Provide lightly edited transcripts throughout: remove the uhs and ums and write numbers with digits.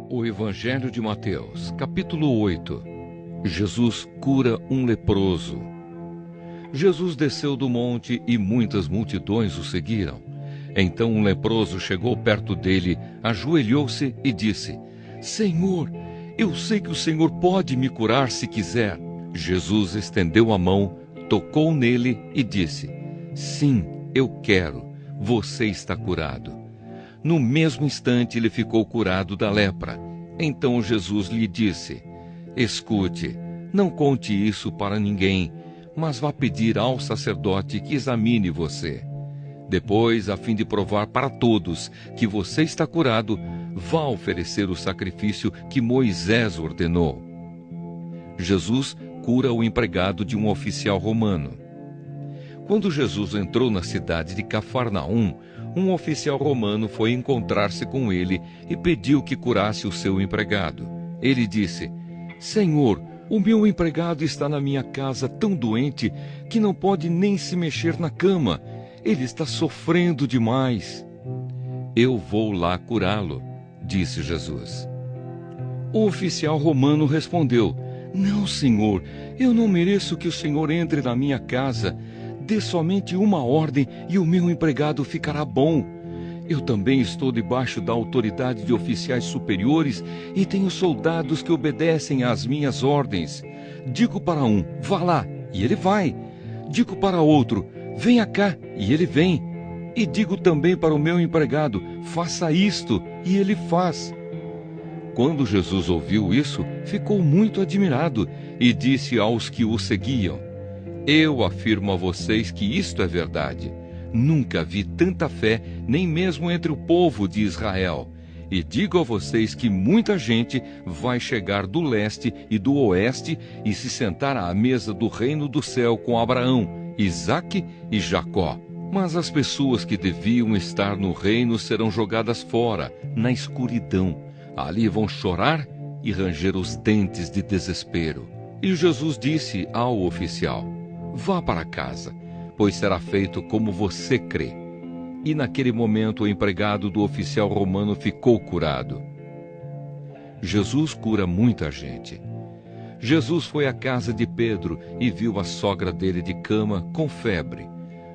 O Evangelho de Mateus, capítulo 8. Jesus cura um leproso. Jesus desceu do monte e muitas multidões o seguiram. Então um leproso chegou perto dele, ajoelhou-se e disse: Senhor, eu sei que o Senhor pode me curar se quiser. Jesus estendeu a mão, tocou nele e disse: Sim, eu quero, você está curado. No mesmo instante ele ficou curado da lepra. Então Jesus lhe disse: Escute, não conte isso para ninguém, mas vá pedir ao sacerdote que examine você. Depois, a fim de provar para todos que você está curado, vá oferecer o sacrifício que Moisés ordenou. Jesus cura o empregado de um oficial romano. Quando Jesus entrou na cidade de Cafarnaum, um oficial romano foi encontrar-se com ele e pediu que curasse o seu empregado. Ele disse: Senhor, o meu empregado está na minha casa tão doente que não pode nem se mexer na cama. Ele está sofrendo demais. Eu vou lá curá-lo, disse Jesus. O oficial romano respondeu: Não, senhor, eu não mereço que o senhor entre na minha casa. Dê somente uma ordem e o meu empregado ficará bom. Eu também estou debaixo da autoridade de oficiais superiores e tenho soldados que obedecem às minhas ordens. Digo para um: vá lá, e ele vai. Digo para outro: venha cá, e ele vem. E digo também para o meu empregado: faça isto, e ele faz. Quando Jesus ouviu isso, ficou muito admirado e disse aos que o seguiam: Eu afirmo a vocês que isto é verdade. Nunca vi tanta fé, nem mesmo entre o povo de Israel. E digo a vocês que muita gente vai chegar do leste e do oeste e se sentar à mesa do reino do céu com Abraão, Isaque e Jacó. Mas as pessoas que deviam estar no reino serão jogadas fora, na escuridão. Ali vão chorar e ranger os dentes de desespero. E Jesus disse ao oficial: Vá para casa, pois será feito como você crê. E naquele momento o empregado do oficial romano ficou curado. Jesus cura muita gente. Jesus foi à casa de Pedro e viu a sogra dele de cama com febre.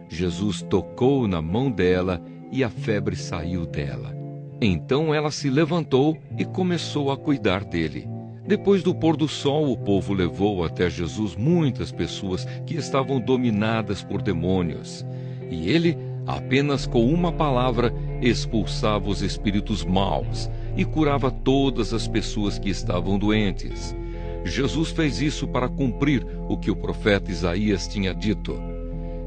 Jesus tocou na mão dela e a febre saiu dela. Então ela se levantou e começou a cuidar dele. Depois do pôr do sol, o povo levou até Jesus muitas pessoas que estavam dominadas por demônios. E ele, apenas com uma palavra, expulsava os espíritos maus e curava todas as pessoas que estavam doentes. Jesus fez isso para cumprir o que o profeta Isaías tinha dito: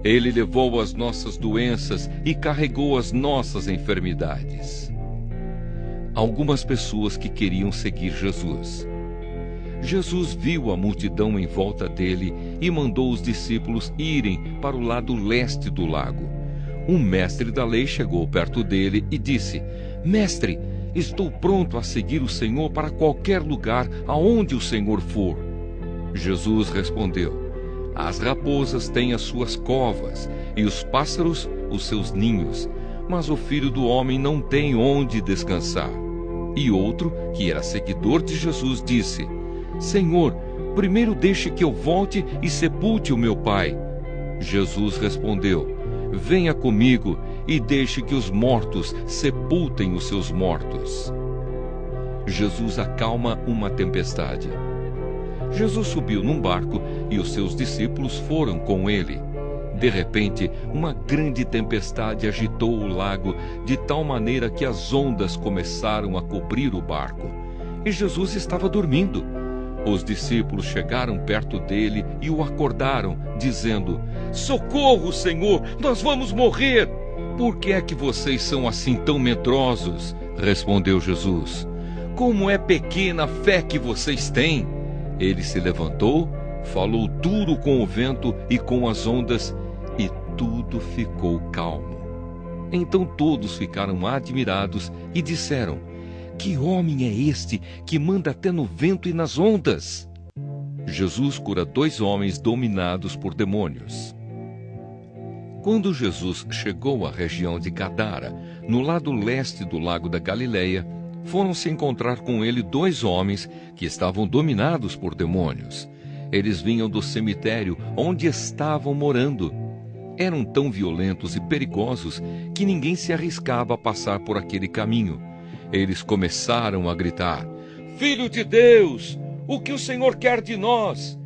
Ele levou as nossas doenças e carregou as nossas enfermidades. Algumas pessoas que queriam seguir Jesus. Jesus viu a multidão em volta dele e mandou os discípulos irem para o lado leste do lago. Um mestre da lei chegou perto dele e disse: Mestre, estou pronto a seguir o Senhor para qualquer lugar aonde o Senhor for. Jesus respondeu: As raposas têm as suas covas e os pássaros os seus ninhos, mas o Filho do Homem não tem onde descansar. E outro, que era seguidor de Jesus, disse: Senhor, primeiro deixe que eu volte e sepulte o meu pai. Jesus respondeu: Venha comigo e deixe que os mortos sepultem os seus mortos. Jesus acalma uma tempestade. Jesus subiu num barco e os seus discípulos foram com ele. De repente, uma grande tempestade agitou o lago de tal maneira que as ondas começaram a cobrir o barco. E Jesus estava dormindo. Os discípulos chegaram perto dele e o acordaram, dizendo: Socorro, Senhor, nós vamos morrer! Por que é que vocês são assim tão medrosos? Respondeu Jesus. Como é pequena a fé que vocês têm! Ele se levantou, falou duro com o vento e com as ondas, e tudo ficou calmo. Então todos ficaram admirados e disseram: Que homem é este que manda até no vento e nas ondas? Jesus cura 2 homens dominados por demônios. Quando Jesus chegou à região de Gadara, no lado leste do lago da Galileia, foram se encontrar com ele 2 homens que estavam dominados por demônios. Eles vinham do cemitério onde estavam morando. Eram tão violentos e perigosos que ninguém se arriscava a passar por aquele caminho. Eles começaram a gritar: "Filho de Deus, o que o Senhor quer de nós?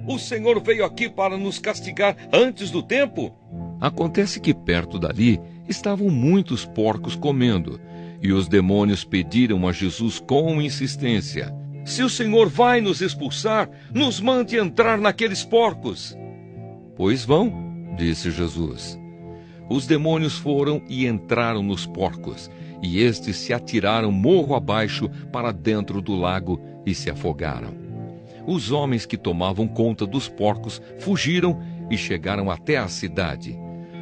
O Senhor veio aqui para nos castigar antes do tempo?" Acontece que perto dali estavam muitos porcos comendo, e os demônios pediram a Jesus com insistência: "Se o Senhor vai nos expulsar, nos mande entrar naqueles porcos." "Pois vão", disse Jesus. Os demônios foram e entraram nos porcos, e estes se atiraram morro abaixo para dentro do lago e se afogaram. Os homens que tomavam conta dos porcos fugiram e chegaram até a cidade.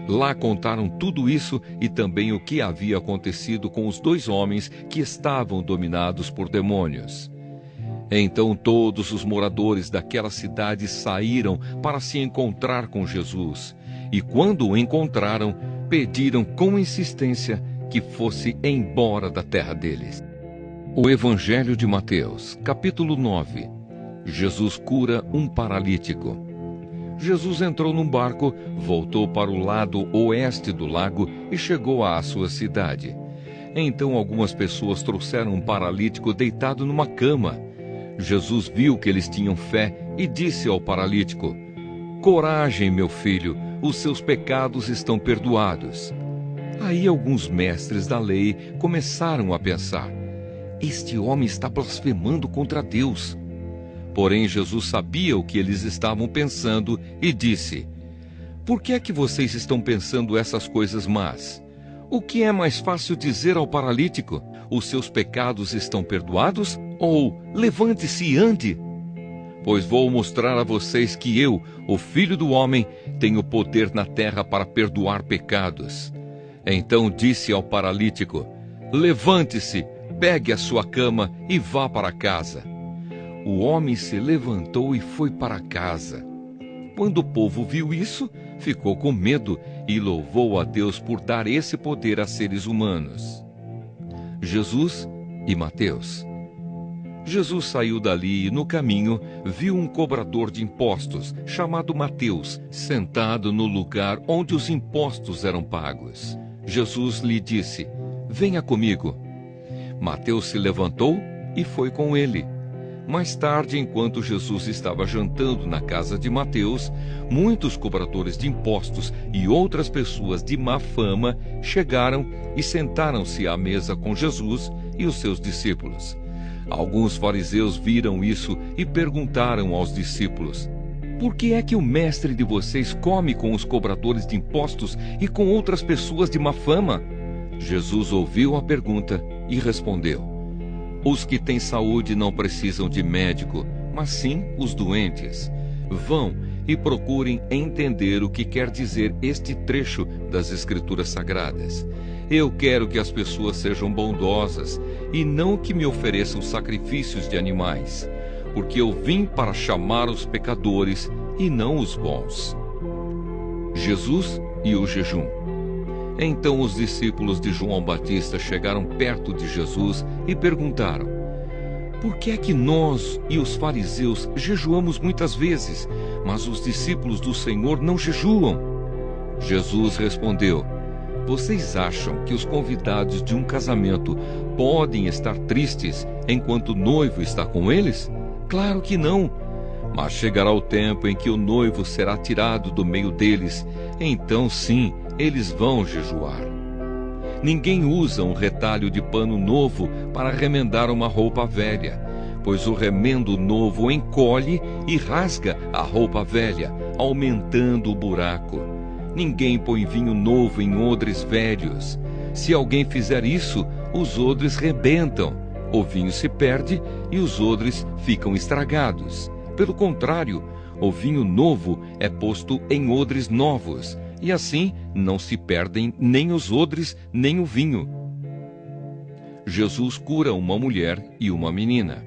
Lá contaram tudo isso e também o que havia acontecido com os 2 homens que estavam dominados por demônios. Então todos os moradores daquela cidade saíram para se encontrar com Jesus, e quando o encontraram, pediram com insistência que fosse embora da terra deles. O Evangelho de Mateus, capítulo 9. Jesus cura um paralítico. Jesus entrou num barco, voltou para o lado oeste do lago e chegou à sua cidade. Então algumas pessoas trouxeram um paralítico deitado numa cama. Jesus viu que eles tinham fé e disse ao paralítico: "Coragem, meu filho, os seus pecados estão perdoados." Aí alguns mestres da lei começaram a pensar: "Este homem está blasfemando contra Deus." Porém, Jesus sabia o que eles estavam pensando e disse: "Por que é que vocês estão pensando essas coisas más? O que é mais fácil dizer ao paralítico: os seus pecados estão perdoados? Ou levante-se e ande? Pois vou mostrar a vocês que eu, o Filho do Homem, tenho poder na terra para perdoar pecados." Então disse ao paralítico: "Levante-se, pegue a sua cama e vá para casa." O homem se levantou e foi para casa. Quando o povo viu isso, ficou com medo e louvou a Deus por dar esse poder a seres humanos. Jesus e Mateus. Jesus saiu dali e, no caminho, viu um cobrador de impostos, chamado Mateus, sentado no lugar onde os impostos eram pagos. Jesus lhe disse: "Venha comigo." Mateus se levantou e foi com ele. Mais tarde, enquanto Jesus estava jantando na casa de Mateus, muitos cobradores de impostos e outras pessoas de má fama chegaram e sentaram-se à mesa com Jesus e os seus discípulos. Alguns fariseus viram isso e perguntaram aos discípulos: "Por que é que o mestre de vocês come com os cobradores de impostos e com outras pessoas de má fama?" Jesus ouviu a pergunta e respondeu: "Os que têm saúde não precisam de médico, mas sim os doentes. Vão e procurem entender o que quer dizer este trecho das Escrituras Sagradas. Eu quero que as pessoas sejam bondosas e não que me ofereçam sacrifícios de animais, porque eu vim para chamar os pecadores e não os bons." Jesus e o jejum. Então os discípulos de João Batista chegaram perto de Jesus e perguntaram: "Por que é que nós e os fariseus jejuamos muitas vezes, mas os discípulos do Senhor não jejuam?" Jesus respondeu: "Vocês acham que os convidados de um casamento podem estar tristes enquanto o noivo está com eles? Claro que não. Mas chegará o tempo em que o noivo será tirado do meio deles, então sim, eles vão jejuar. Ninguém usa um retalho de pano novo para remendar uma roupa velha, pois o remendo novo encolhe e rasga a roupa velha, aumentando o buraco. Ninguém põe vinho novo em odres velhos. Se alguém fizer isso, os odres rebentam, o vinho se perde e os odres ficam estragados. Pelo contrário, o vinho novo é posto em odres novos, e assim não se perdem nem os odres nem o vinho. Jesus cura uma mulher e uma menina.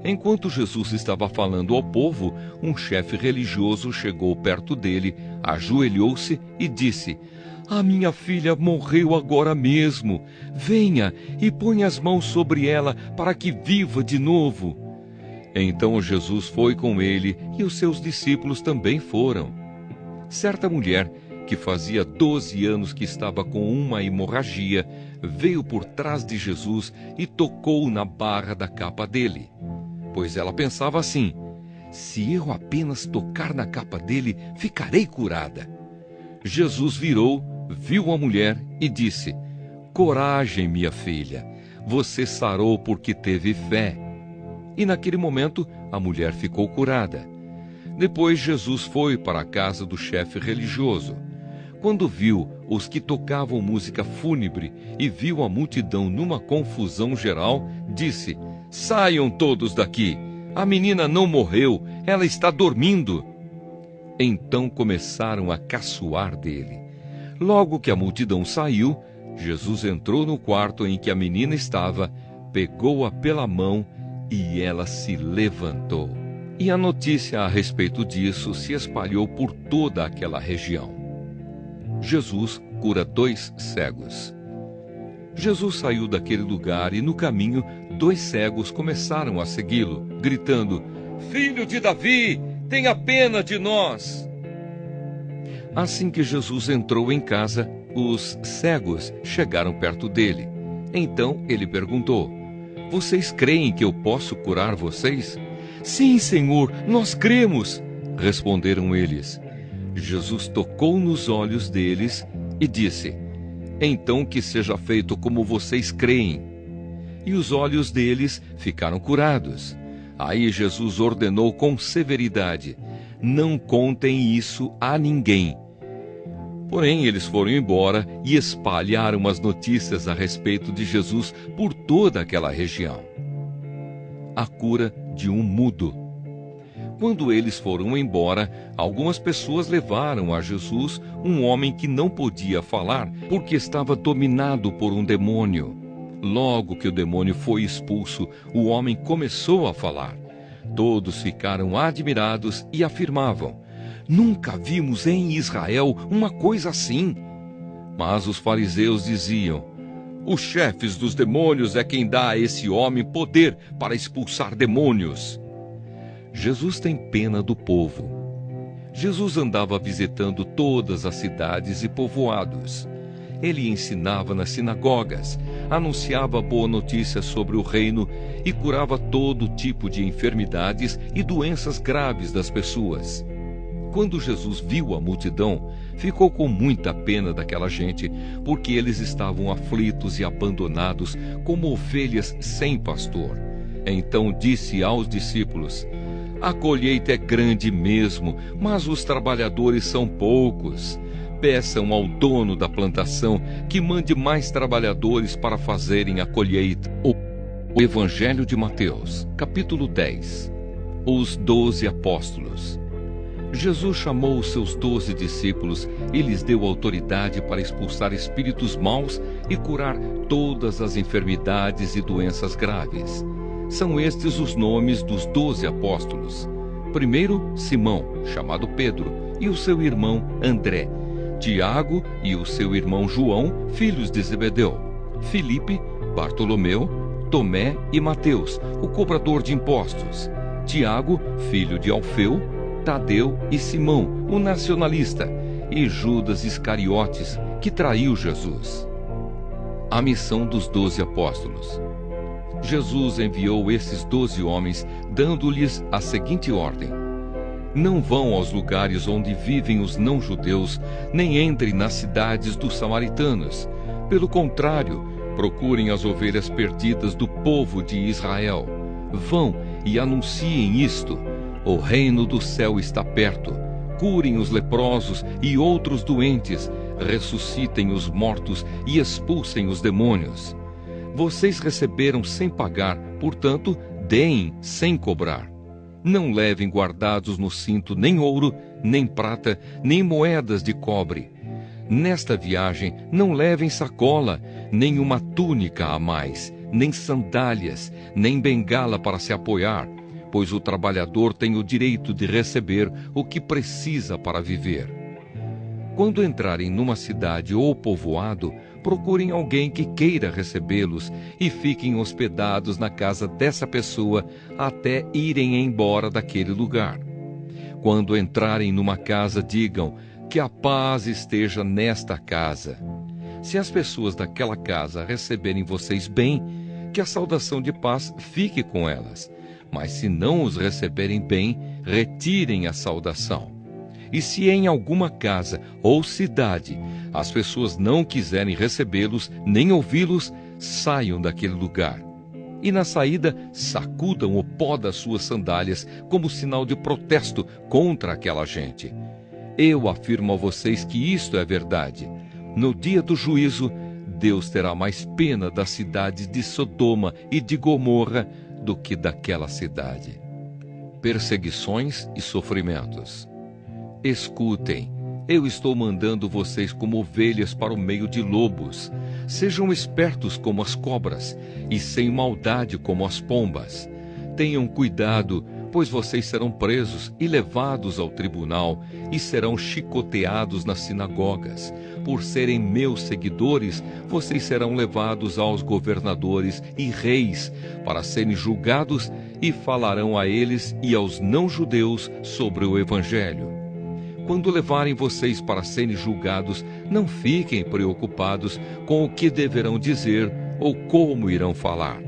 Enquanto Jesus estava falando ao povo, um chefe religioso chegou perto dele, ajoelhou-se e disse: a minha filha morreu agora mesmo. Venha e ponha as mãos sobre ela para que viva de novo. Então Jesus foi com ele e os seus discípulos também foram. Certa mulher, que fazia 12 anos que estava com uma hemorragia, veio por trás de Jesus e tocou na barra da capa dele. Pois ela pensava assim: se eu apenas tocar na capa dele, ficarei curada. Jesus virou, viu a mulher e disse: coragem, minha filha, você sarou porque teve fé. E naquele momento a mulher ficou curada. Depois Jesus foi para a casa do chefe religioso. Quando viu os que tocavam música fúnebre e viu a multidão numa confusão geral, disse: saiam todos daqui, a menina não morreu, ela está dormindo. Então começaram a caçoar dele. Logo que a multidão saiu, Jesus entrou no quarto em que a menina estava, pegou-a pela mão e ela se levantou. E a notícia a respeito disso se espalhou por toda aquela região. Jesus cura 2 cegos. Jesus saiu daquele lugar e no caminho 2 cegos começaram a segui-lo, gritando: Filho de Davi, tenha pena de nós! Assim que Jesus entrou em casa, os cegos chegaram perto dele. Então ele perguntou: vocês creem que eu posso curar vocês? Sim, Senhor, nós cremos, responderam eles. Jesus tocou nos olhos deles e disse: então que seja feito como vocês creem. E os olhos deles ficaram curados. Aí Jesus ordenou com severidade: não contem isso a ninguém. Porém, eles foram embora e espalharam as notícias a respeito de Jesus por toda aquela região. A cura de um mudo. Quando eles foram embora, algumas pessoas levaram a Jesus um homem que não podia falar porque estava dominado por um demônio. Logo que o demônio foi expulso, o homem começou a falar. Todos ficaram admirados e afirmavam: nunca vimos em Israel uma coisa assim. Mas os fariseus diziam: os chefes dos demônios é quem dá a esse homem poder para expulsar demônios. Jesus tem pena do povo. Jesus andava visitando todas as cidades e povoados. Ele ensinava nas sinagogas, anunciava boa notícia sobre o reino e curava todo tipo de enfermidades e doenças graves das pessoas. Quando Jesus viu a multidão, ficou com muita pena daquela gente, porque eles estavam aflitos e abandonados como ovelhas sem pastor. Então disse aos discípulos: a colheita é grande mesmo, mas os trabalhadores são poucos. Peçam ao dono da plantação que mande mais trabalhadores para fazerem a colheita. O Evangelho de Mateus, capítulo 10. Os 12 apóstolos. Jesus chamou os seus 12 discípulos e lhes deu autoridade para expulsar espíritos maus e curar todas as enfermidades e doenças graves. São estes os nomes dos 12 apóstolos. Primeiro, Simão, chamado Pedro, e o seu irmão André. Tiago e o seu irmão João, filhos de Zebedeu. Filipe, Bartolomeu, Tomé e Mateus, o cobrador de impostos. Tiago, filho de Alfeu, Tadeu e Simão, o nacionalista, e Judas Iscariotes, que traiu Jesus. A missão dos 12 apóstolos. Jesus enviou esses 12 homens, dando-lhes a seguinte ordem: não vão aos lugares onde vivem os não-judeus, nem entrem nas cidades dos samaritanos. Pelo contrário, procurem as ovelhas perdidas do povo de Israel. Vão e anunciem isto: o reino do céu está perto. Curem os leprosos e outros doentes, ressuscitem os mortos e expulsem os demônios. Vocês receberam sem pagar, portanto, deem sem cobrar. Não levem guardados no cinto nem ouro, nem prata, nem moedas de cobre. Nesta viagem não levem sacola, nem uma túnica a mais, nem sandálias, nem bengala para se apoiar, pois o trabalhador tem o direito de receber o que precisa para viver. Quando entrarem numa cidade ou povoado, procurem alguém que queira recebê-los e fiquem hospedados na casa dessa pessoa até irem embora daquele lugar. Quando entrarem numa casa, digam que a paz esteja nesta casa. Se as pessoas daquela casa receberem vocês bem, que a saudação de paz fique com elas. Mas se não os receberem bem, retirem a saudação. E se em alguma casa ou cidade as pessoas não quiserem recebê-los nem ouvi-los, saiam daquele lugar. E na saída, sacudam o pó das suas sandálias como sinal de protesto contra aquela gente. Eu afirmo a vocês que isto é verdade. No dia do juízo, Deus terá mais pena das cidades de Sodoma e de Gomorra do que daquela cidade. Perseguições e sofrimentos. Escutem, eu estou mandando vocês como ovelhas para o meio de lobos. Sejam espertos como as cobras e sem maldade como as pombas. Tenham cuidado, pois vocês serão presos e levados ao tribunal e serão chicoteados nas sinagogas. Por serem meus seguidores, vocês serão levados aos governadores e reis para serem julgados e falarão a eles e aos não-judeus sobre o Evangelho. Quando levarem vocês para serem julgados, não fiquem preocupados com o que deverão dizer ou como irão falar.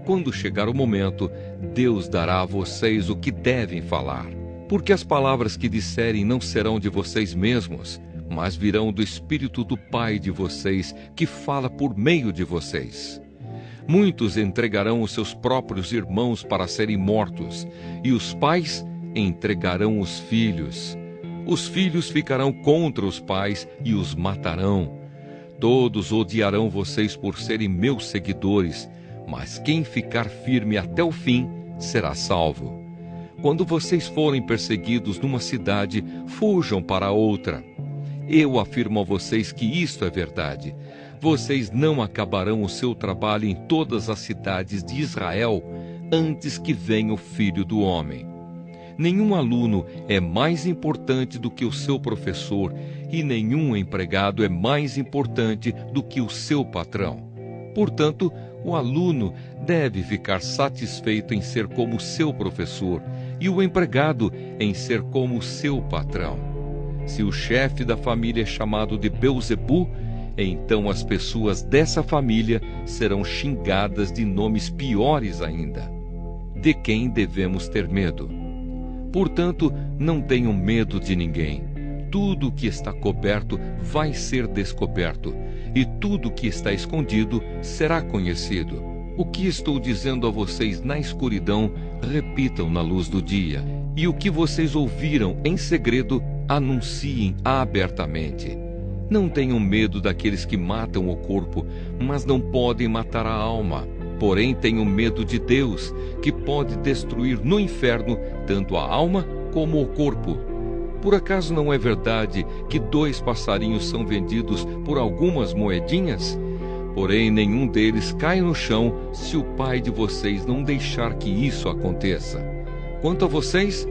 Quando chegar o momento, Deus dará a vocês o que devem falar. Porque as palavras que disserem não serão de vocês mesmos, mas virão do Espírito do Pai de vocês, que fala por meio de vocês. Muitos entregarão os seus próprios irmãos para serem mortos, e os pais entregarão os filhos. Os filhos ficarão contra os pais e os matarão. Todos odiarão vocês por serem meus seguidores, mas quem ficar firme até o fim será salvo. Quando vocês forem perseguidos numa cidade, fujam para outra. Eu afirmo a vocês que isto é verdade. Vocês não acabarão o seu trabalho em todas as cidades de Israel antes que venha o Filho do Homem. Nenhum aluno é mais importante do que o seu professor, e nenhum empregado é mais importante do que o seu patrão. Portanto, o aluno deve ficar satisfeito em ser como seu professor, e o empregado em ser como seu patrão. Se o chefe da família é chamado de Beelzebu, então as pessoas dessa família serão xingadas de nomes piores ainda. De quem devemos ter medo? Portanto, não tenham medo de ninguém. Tudo que está coberto vai ser descoberto, e tudo que está escondido será conhecido. O que estou dizendo a vocês na escuridão, repitam na luz do dia. E o que vocês ouviram em segredo, anunciem abertamente. Não tenham medo daqueles que matam o corpo, mas não podem matar a alma. Porém, tenham medo de Deus, que pode destruir no inferno tanto a alma como o corpo. Por acaso não é verdade que 2 passarinhos são vendidos por algumas moedinhas? Porém, nenhum deles cai no chão se o Pai de vocês não deixar que isso aconteça. Quanto a vocês,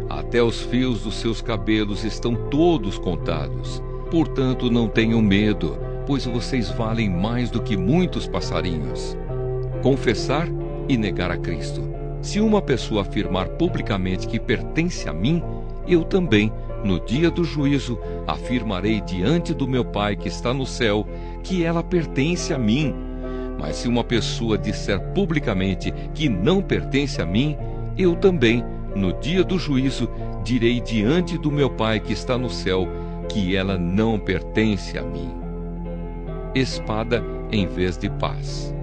até os fios dos seus cabelos estão todos contados. Portanto, não tenham medo, pois vocês valem mais do que muitos passarinhos. Confessar e negar a Cristo. Se uma pessoa afirmar publicamente que pertence a mim, eu também, no dia do juízo, afirmarei diante do meu Pai que está no céu, que ela pertence a mim. Mas se uma pessoa disser publicamente que não pertence a mim, eu também, no dia do juízo, direi diante do meu Pai que está no céu, que ela não pertence a mim. Espada em vez de paz.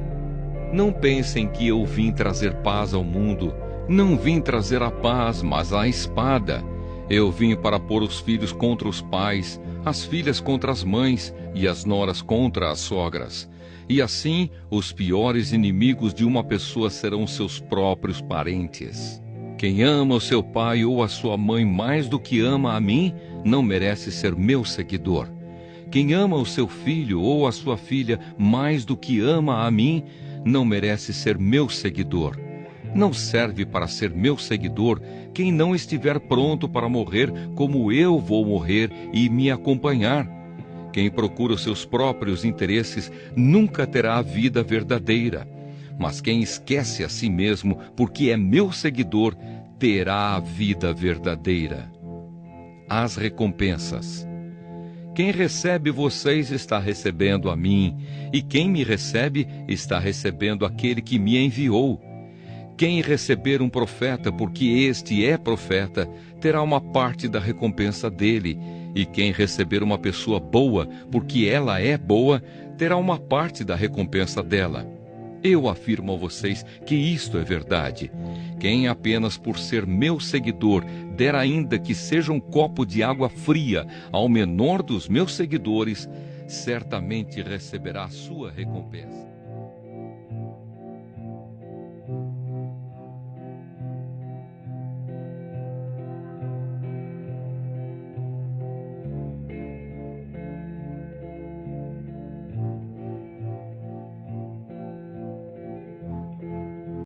Não pensem que eu vim trazer paz ao mundo. Não vim trazer a paz, mas a espada. Eu vim para pôr os filhos contra os pais, as filhas contra as mães e as noras contra as sogras. E assim, os piores inimigos de uma pessoa serão seus próprios parentes. Quem ama o seu pai ou a sua mãe mais do que ama a mim, não merece ser meu seguidor. Quem ama o seu filho ou a sua filha mais do que ama a mim, não merece ser meu seguidor. Não serve para ser meu seguidor quem não estiver pronto para morrer como eu vou morrer e me acompanhar. Quem procura os seus próprios interesses nunca terá a vida verdadeira. Mas quem esquece a si mesmo porque é meu seguidor, terá a vida verdadeira. As recompensas. Quem recebe vocês está recebendo a mim, e quem me recebe está recebendo aquele que me enviou. Quem receber um profeta porque este é profeta, terá uma parte da recompensa dele, e quem receber uma pessoa boa porque ela é boa, terá uma parte da recompensa dela. Eu afirmo a vocês que isto é verdade. Quem apenas por ser meu seguidor der ainda que seja um copo de água fria ao menor dos meus seguidores, certamente receberá a sua recompensa.